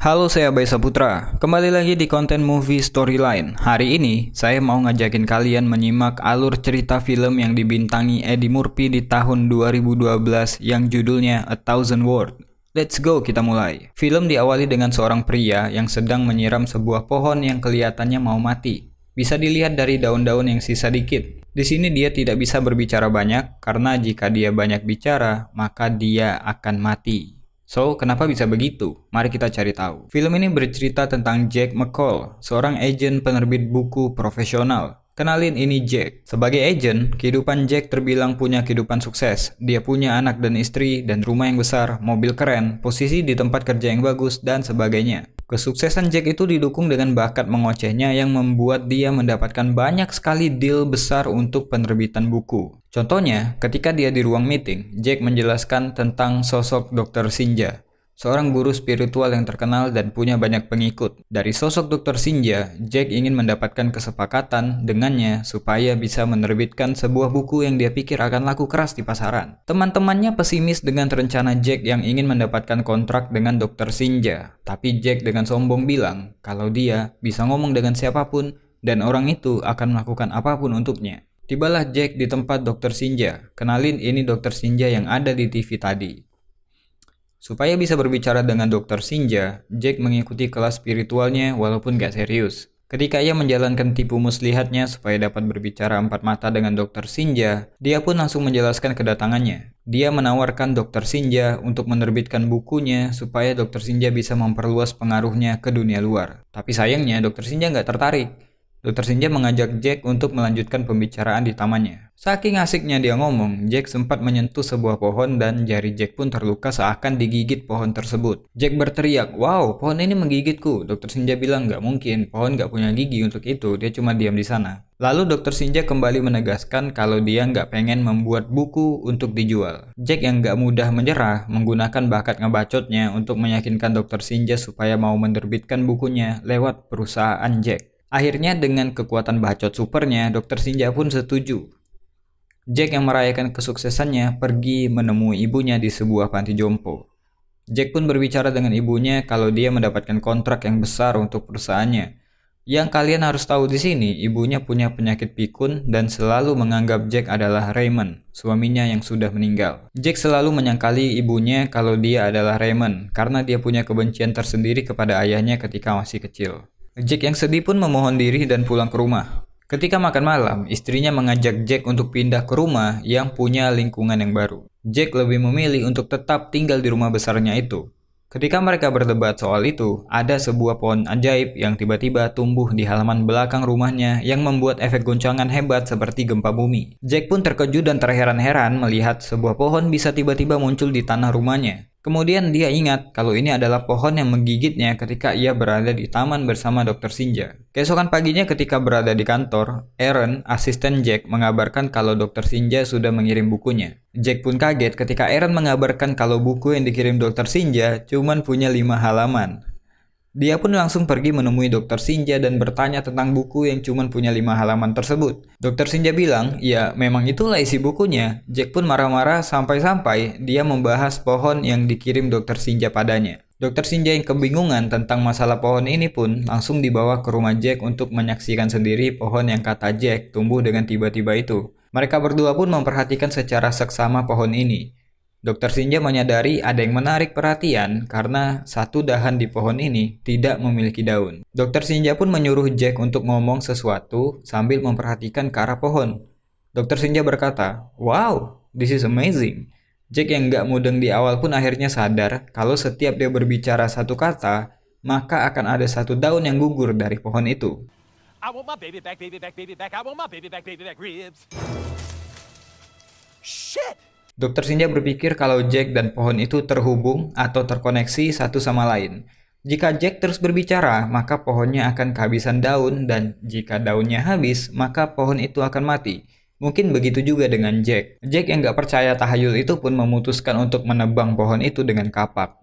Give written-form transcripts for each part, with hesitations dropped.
Halo, saya Bayi Saputra. Kembali lagi di konten movie storyline. Hari ini, saya mau ngajakin kalian menyimak alur cerita film yang dibintangi Eddie Murphy di tahun 2012 yang judulnya A Thousand Words. Let's go, kita mulai. Film diawali dengan seorang pria yang sedang menyiram sebuah pohon yang kelihatannya mau mati. Bisa dilihat dari daun-daun yang sisa dikit. Di sini dia tidak bisa berbicara banyak, karena jika dia banyak bicara, maka dia akan mati. So, kenapa bisa begitu? Mari kita cari tahu. Film ini bercerita tentang Jack McCall, seorang agen penerbit buku profesional. Kenalin, ini Jack. Sebagai agen, kehidupan Jack terbilang punya kehidupan sukses. Dia punya anak dan istri, dan rumah yang besar, mobil keren, posisi di tempat kerja yang bagus, dan sebagainya. Kesuksesan Jack itu didukung dengan bakat mengocehnya yang membuat dia mendapatkan banyak sekali deal besar untuk penerbitan buku. Contohnya, ketika dia di ruang meeting, Jack menjelaskan tentang sosok Dr. Sinja, seorang guru spiritual yang terkenal dan punya banyak pengikut. Dari sosok Dr. Sinja, Jack ingin mendapatkan kesepakatan dengannya supaya bisa menerbitkan sebuah buku yang dia pikir akan laku keras di pasaran. Teman-temannya pesimis dengan rencana Jack yang ingin mendapatkan kontrak dengan Dr. Sinja, tapi Jack dengan sombong bilang kalau dia bisa ngomong dengan siapapun dan orang itu akan melakukan apapun untuknya. Tibalah Jack di tempat Dr. Sinja. Kenalin, ini Dr. Sinja yang ada di TV tadi. Supaya bisa berbicara dengan Dr. Sinja, Jack mengikuti kelas spiritualnya walaupun gak serius. Ketika ia menjalankan tipu muslihatnya supaya dapat berbicara empat mata dengan Dr. Sinja, dia pun langsung menjelaskan kedatangannya. Dia menawarkan Dr. Sinja untuk menerbitkan bukunya supaya Dr. Sinja bisa memperluas pengaruhnya ke dunia luar. Tapi sayangnya Dr. Sinja gak tertarik. Dr. Sinja mengajak Jack untuk melanjutkan pembicaraan di tamannya. Saking asiknya dia ngomong, Jack sempat menyentuh sebuah pohon dan jari Jack pun terluka seakan digigit pohon tersebut. Jack berteriak, "Wow, pohon ini menggigitku." Dr. Sinja bilang, "Nggak mungkin, pohon nggak punya gigi untuk itu, dia cuma diam di sana." Lalu Dr. Sinja kembali menegaskan kalau dia nggak pengen membuat buku untuk dijual. Jack yang nggak mudah menyerah menggunakan bakat ngebacotnya untuk meyakinkan Dr. Sinja supaya mau menerbitkan bukunya lewat perusahaan Jack. Akhirnya dengan kekuatan bacot supernya, Dr. Sinja pun setuju. Jack yang merayakan kesuksesannya pergi menemui ibunya di sebuah panti jompo. Jack pun berbicara dengan ibunya kalau dia mendapatkan kontrak yang besar untuk perusahaannya. Yang kalian harus tahu di sini, ibunya punya penyakit pikun dan selalu menganggap Jack adalah Raymond, suaminya yang sudah meninggal. Jack selalu menyangkali ibunya kalau dia adalah Raymond karena dia punya kebencian tersendiri kepada ayahnya ketika masih kecil. Jack yang sedih pun memohon diri dan pulang ke rumah. Ketika makan malam, istrinya mengajak Jack untuk pindah ke rumah yang punya lingkungan yang baru. Jack lebih memilih untuk tetap tinggal di rumah besarnya itu. Ketika mereka berdebat soal itu, ada sebuah pohon ajaib yang tiba-tiba tumbuh di halaman belakang rumahnya yang membuat efek goncangan hebat seperti gempa bumi. Jack pun terkejut dan terheran-heran melihat sebuah pohon bisa tiba-tiba muncul di tanah rumahnya. Kemudian dia ingat kalau ini adalah pohon yang menggigitnya ketika ia berada di taman bersama Dr. Sinja. Keesokan paginya ketika berada di kantor, Aaron, asisten Jack, mengabarkan kalau Dr. Sinja sudah mengirim bukunya. Jack pun kaget ketika Aaron mengabarkan kalau buku yang dikirim Dr. Sinja cuma punya 5 halaman. Dia pun langsung pergi menemui Dr. Sinja dan bertanya tentang buku yang cuma punya 5 halaman tersebut. Dr. Sinja bilang, ya memang itulah isi bukunya. Jack pun marah-marah sampai-sampai dia membahas pohon yang dikirim Dr. Sinja padanya. Dr. Sinja yang kebingungan tentang masalah pohon ini pun langsung dibawa ke rumah Jack untuk menyaksikan sendiri pohon yang kata Jack tumbuh dengan tiba-tiba itu. Mereka berdua pun memperhatikan secara seksama pohon ini. Dr. Sinja menyadari ada yang menarik perhatian karena satu dahan di pohon ini tidak memiliki daun. Dr. Sinja pun menyuruh Jack untuk ngomong sesuatu sambil memperhatikan ke arah pohon. Dr. Sinja berkata, "Wow, this is amazing." Jack yang gak mudeng di awal pun akhirnya sadar kalau setiap dia berbicara satu kata, maka akan ada satu daun yang gugur dari pohon itu. I want my baby back, baby back, baby back. I want my baby back ribs. Shit! Dr. Sinja berpikir kalau Jack dan pohon itu terhubung atau terkoneksi satu sama lain. Jika Jack terus berbicara, maka pohonnya akan kehabisan daun, dan jika daunnya habis, maka pohon itu akan mati. Mungkin begitu juga dengan Jack. Jack yang gak percaya tahayul itu pun memutuskan untuk menebang pohon itu dengan kapak.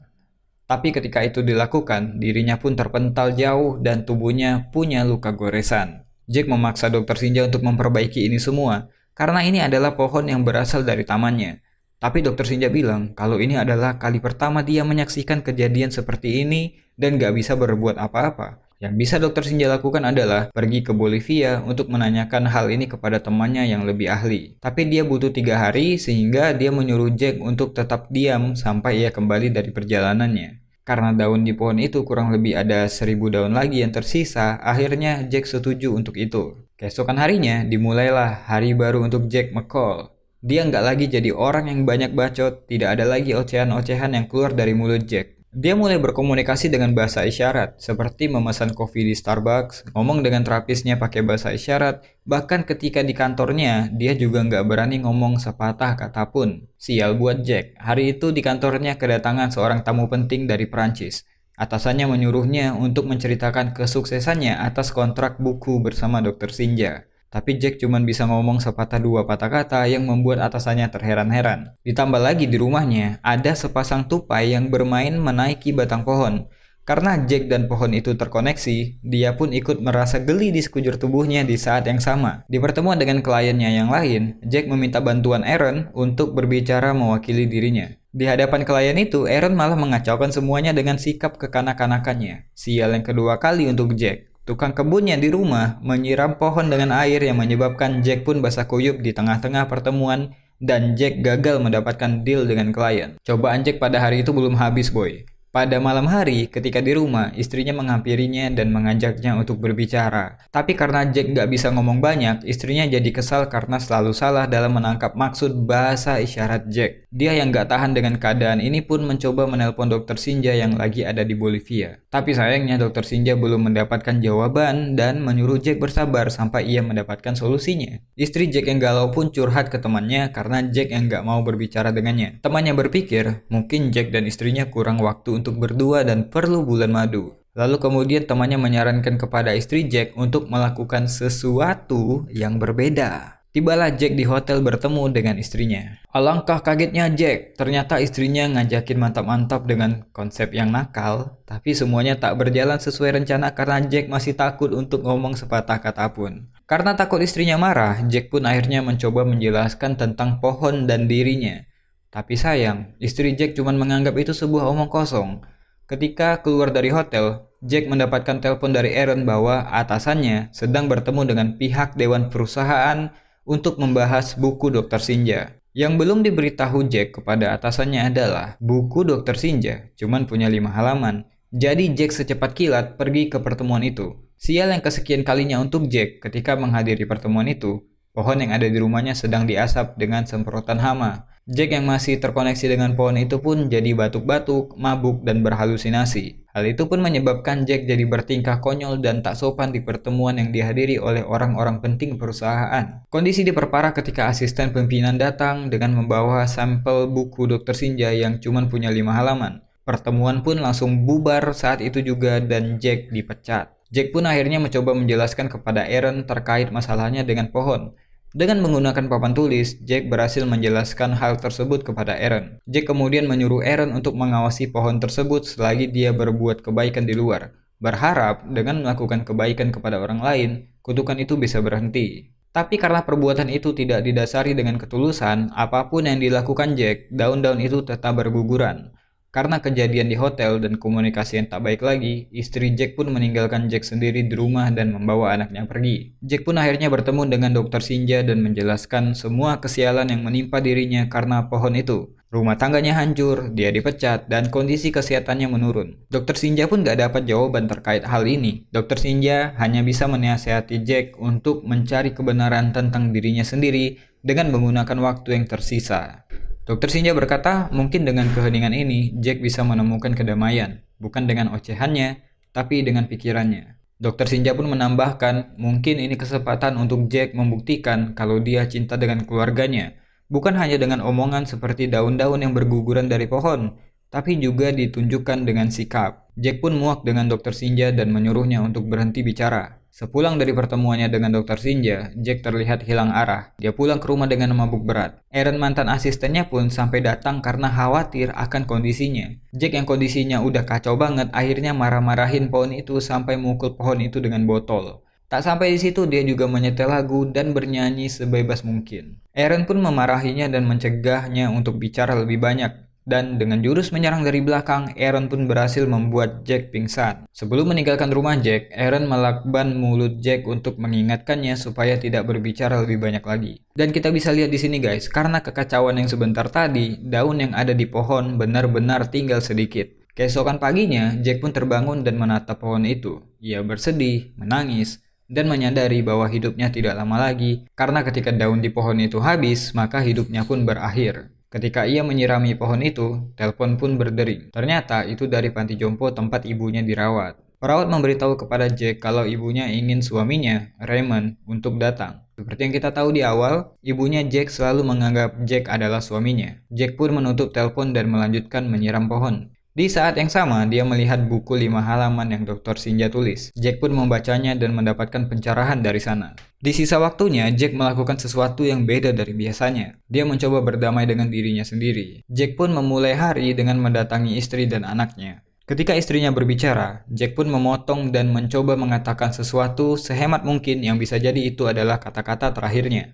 Tapi ketika itu dilakukan, dirinya pun terpental jauh dan tubuhnya punya luka goresan. Jack memaksa Dr. Sinja untuk memperbaiki ini semua, karena ini adalah pohon yang berasal dari tamannya. Tapi Dokter Sinja bilang kalau ini adalah kali pertama dia menyaksikan kejadian seperti ini dan gak bisa berbuat apa-apa. Yang bisa Dokter Sinja lakukan adalah pergi ke Bolivia untuk menanyakan hal ini kepada temannya yang lebih ahli. Tapi dia butuh 3 hari sehingga dia menyuruh Jack untuk tetap diam sampai ia kembali dari perjalanannya. Karena daun di pohon itu kurang lebih ada 1000 daun lagi yang tersisa, akhirnya Jack setuju untuk itu. Keesokan harinya dimulailah hari baru untuk Jack McCall. Dia nggak lagi jadi orang yang banyak bacot, tidak ada lagi ocehan-ocehan yang keluar dari mulut Jack. Dia mulai berkomunikasi dengan bahasa isyarat, seperti memesan kopi di Starbucks, ngomong dengan terapisnya pakai bahasa isyarat, bahkan ketika di kantornya, dia juga nggak berani ngomong sepatah kata pun. Sial buat Jack, hari itu di kantornya kedatangan seorang tamu penting dari Prancis. Atasannya menyuruhnya untuk menceritakan kesuksesannya atas kontrak buku bersama Dr. Sinja. Tapi Jack cuma bisa ngomong sepatah dua patah kata yang membuat atasannya terheran-heran. Ditambah lagi di rumahnya, ada sepasang tupai yang bermain menaiki batang pohon. Karena Jack dan pohon itu terkoneksi, dia pun ikut merasa geli di sekujur tubuhnya di saat yang sama. Di pertemuan dengan kliennya yang lain, Jack meminta bantuan Aaron untuk berbicara mewakili dirinya. Di hadapan klien itu, Aaron malah mengacaukan semuanya dengan sikap kekanak-kanakannya. Sial yang kedua kali untuk Jack. Tukang kebunnya di rumah menyiram pohon dengan air yang menyebabkan Jack pun basah kuyup di tengah-tengah pertemuan dan Jack gagal mendapatkan deal dengan klien. Cobaan Jack pada hari itu belum habis, boy. Pada malam hari, ketika di rumah, istrinya menghampirinya dan mengajaknya untuk berbicara. Tapi karena Jack nggak bisa ngomong banyak, istrinya jadi kesal karena selalu salah dalam menangkap maksud bahasa isyarat Jack. Dia yang nggak tahan dengan keadaan ini pun mencoba menelpon Dr. Sinja yang lagi ada di Bolivia. Tapi sayangnya Dr. Sinja belum mendapatkan jawaban dan menyuruh Jack bersabar sampai ia mendapatkan solusinya. Istri Jack yang galau pun curhat ke temannya karena Jack yang nggak mau berbicara dengannya. Temannya berpikir, mungkin Jack dan istrinya kurang waktu untuk berdua dan perlu bulan madu. Lalu kemudian temannya menyarankan kepada istri Jack untuk melakukan sesuatu yang berbeda. Tibalah Jack di hotel bertemu dengan istrinya. Alangkah kagetnya Jack, ternyata istrinya ngajakin mantap-mantap dengan konsep yang nakal, tapi semuanya tak berjalan sesuai rencana karena Jack masih takut untuk ngomong sepatah kata pun. Karena takut istrinya marah, Jack pun akhirnya mencoba menjelaskan tentang pohon dan dirinya. Tapi sayang, istri Jack cuma menganggap itu sebuah omong kosong. Ketika keluar dari hotel, Jack mendapatkan telepon dari Aaron bahwa atasannya sedang bertemu dengan pihak dewan perusahaan untuk membahas buku Dr. Sinja. Yang belum diberitahu Jack kepada atasannya adalah buku Dr. Sinja cuma punya 5 halaman. Jadi Jack secepat kilat pergi ke pertemuan itu. Sial yang kesekian kalinya untuk Jack ketika menghadiri pertemuan itu. Pohon yang ada di rumahnya sedang diasap dengan semprotan hama. Jack yang masih terkoneksi dengan pohon itu pun jadi batuk-batuk, mabuk, dan berhalusinasi. Hal itu pun menyebabkan Jack jadi bertingkah konyol dan tak sopan di pertemuan yang dihadiri oleh orang-orang penting perusahaan. Kondisi diperparah ketika asisten pimpinan datang dengan membawa sampel buku Dr. Sinja yang cuma punya 5 halaman. Pertemuan pun langsung bubar saat itu juga dan Jack dipecat. Jack pun akhirnya mencoba menjelaskan kepada Aaron terkait masalahnya dengan pohon. Dengan menggunakan papan tulis, Jack berhasil menjelaskan hal tersebut kepada Aaron. Jack kemudian menyuruh Aaron untuk mengawasi pohon tersebut selagi dia berbuat kebaikan di luar. Berharap dengan melakukan kebaikan kepada orang lain, kutukan itu bisa berhenti. Tapi karena perbuatan itu tidak didasari dengan ketulusan, apapun yang dilakukan Jack, daun-daun itu tetap berguguran. Karena kejadian di hotel dan komunikasi yang tak baik lagi, istri Jack pun meninggalkan Jack sendiri di rumah dan membawa anaknya pergi. Jack pun akhirnya bertemu dengan Dr. Sinja dan menjelaskan semua kesialan yang menimpa dirinya karena pohon itu. Rumah tangganya hancur, dia dipecat, dan kondisi kesehatannya menurun. Dr. Sinja pun gak dapat jawaban terkait hal ini. Dr. Sinja hanya bisa menasihati Jack untuk mencari kebenaran tentang dirinya sendiri dengan menggunakan waktu yang tersisa. Dr. Sinja berkata, mungkin dengan keheningan ini, Jack bisa menemukan kedamaian, bukan dengan ocehannya, tapi dengan pikirannya. Dr. Sinja pun menambahkan, mungkin ini kesempatan untuk Jack membuktikan kalau dia cinta dengan keluarganya, bukan hanya dengan omongan seperti daun-daun yang berguguran dari pohon, tapi juga ditunjukkan dengan sikap. Jack pun muak dengan Dr. Sinja dan menyuruhnya untuk berhenti bicara. Sepulang dari pertemuannya dengan Dr. Sinja, Jack terlihat hilang arah. Dia pulang ke rumah dengan mabuk berat. Aaron mantan asistennya pun sampai datang karena khawatir akan kondisinya. Jack yang kondisinya udah kacau banget akhirnya marah-marahin pohon itu sampai memukul pohon itu dengan botol. Tak sampai di situ, dia juga menyetel lagu dan bernyanyi sebebas mungkin. Aaron pun memarahinya dan mencegahnya untuk bicara lebih banyak. Dan dengan jurus menyerang dari belakang, Aaron pun berhasil membuat Jack pingsan. Sebelum meninggalkan rumah Jack, Aaron melakban mulut Jack untuk mengingatkannya supaya tidak berbicara lebih banyak lagi. Dan kita bisa lihat di sini guys, karena kekacauan yang sebentar tadi, daun yang ada di pohon benar-benar tinggal sedikit. Keesokan paginya, Jack pun terbangun dan menatap pohon itu. Ia bersedih, menangis, dan menyadari bahwa hidupnya tidak lama lagi, karena ketika daun di pohon itu habis, maka hidupnya pun berakhir. Ketika ia menyirami pohon itu, telepon pun berdering. Ternyata itu dari panti jompo tempat ibunya dirawat. Perawat memberitahu kepada Jack kalau ibunya ingin suaminya, Raymond, untuk datang. Seperti yang kita tahu di awal, ibunya Jack selalu menganggap Jack adalah suaminya. Jack pun menutup telepon dan melanjutkan menyiram pohon. Di saat yang sama, dia melihat buku 5 halaman yang Dr. Shinja tulis. Jack pun membacanya dan mendapatkan pencerahan dari sana. Di sisa waktunya, Jack melakukan sesuatu yang beda dari biasanya. Dia mencoba berdamai dengan dirinya sendiri. Jack pun memulai hari dengan mendatangi istri dan anaknya. Ketika istrinya berbicara, Jack pun memotong dan mencoba mengatakan sesuatu sehemat mungkin yang bisa jadi itu adalah kata-kata terakhirnya.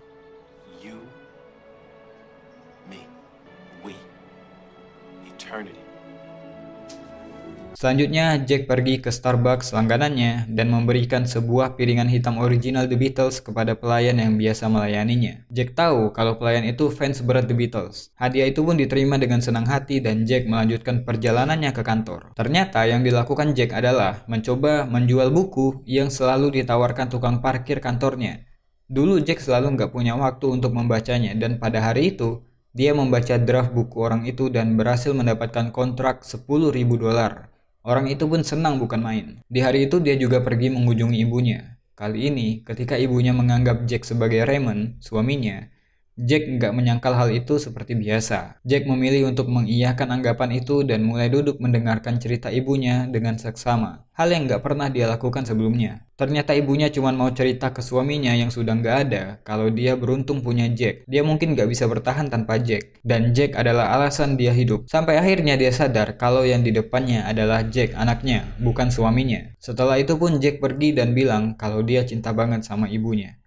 You, me, we, eternity. Selanjutnya, Jack pergi ke Starbucks langganannya dan memberikan sebuah piringan hitam original The Beatles kepada pelayan yang biasa melayaninya. Jack tahu kalau pelayan itu fans berat The Beatles. Hadiah itu pun diterima dengan senang hati dan Jack melanjutkan perjalanannya ke kantor. Ternyata yang dilakukan Jack adalah mencoba menjual buku yang selalu ditawarkan tukang parkir kantornya. Dulu Jack selalu nggak punya waktu untuk membacanya dan pada hari itu, dia membaca draft buku orang itu dan berhasil mendapatkan kontrak $10.000. Orang itu pun senang bukan main. Di hari itu dia juga pergi mengunjungi ibunya. Kali ini, ketika ibunya menganggap Jack sebagai Raymond, suaminya, Jack nggak menyangkal hal itu seperti biasa. Jack memilih untuk mengiyakan anggapan itu dan mulai duduk mendengarkan cerita ibunya dengan seksama. Hal yang nggak pernah dia lakukan sebelumnya. Ternyata ibunya cuma mau cerita ke suaminya yang sudah nggak ada kalau dia beruntung punya Jack. Dia mungkin nggak bisa bertahan tanpa Jack. Dan Jack adalah alasan dia hidup. Sampai akhirnya dia sadar kalau yang di depannya adalah Jack anaknya, bukan suaminya. Setelah itu pun Jack pergi dan bilang kalau dia cinta banget sama ibunya.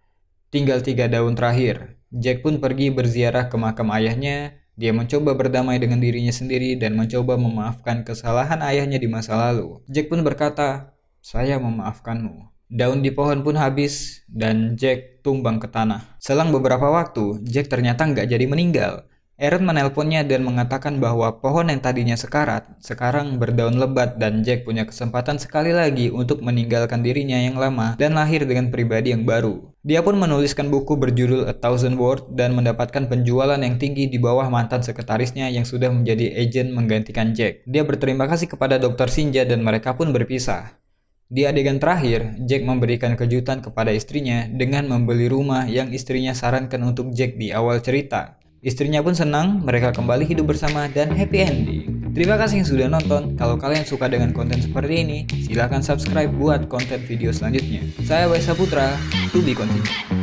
Tinggal 3 daun terakhir. Jack pun pergi berziarah ke makam ayahnya. Dia mencoba berdamai dengan dirinya sendiri dan mencoba memaafkan kesalahan ayahnya di masa lalu. Jack pun berkata, "Saya memaafkanmu." Daun di pohon pun habis dan Jack tumbang ke tanah. Selang beberapa waktu, Jack ternyata nggak jadi meninggal. Aaron menelponnya dan mengatakan bahwa pohon yang tadinya sekarat, sekarang berdaun lebat dan Jack punya kesempatan sekali lagi untuk meninggalkan dirinya yang lama dan lahir dengan pribadi yang baru. Dia pun menuliskan buku berjudul A Thousand Words dan mendapatkan penjualan yang tinggi di bawah mantan sekretarisnya yang sudah menjadi agen menggantikan Jack. Dia berterima kasih kepada Dr. Shinja dan mereka pun berpisah. Di adegan terakhir, Jack memberikan kejutan kepada istrinya dengan membeli rumah yang istrinya sarankan untuk Jack di awal cerita. Istrinya pun senang, mereka kembali hidup bersama dan happy ending. Terima kasih yang sudah nonton. Kalau kalian suka dengan konten seperti ini, silahkan subscribe buat konten video selanjutnya. Saya Wesa Putra, to be continued.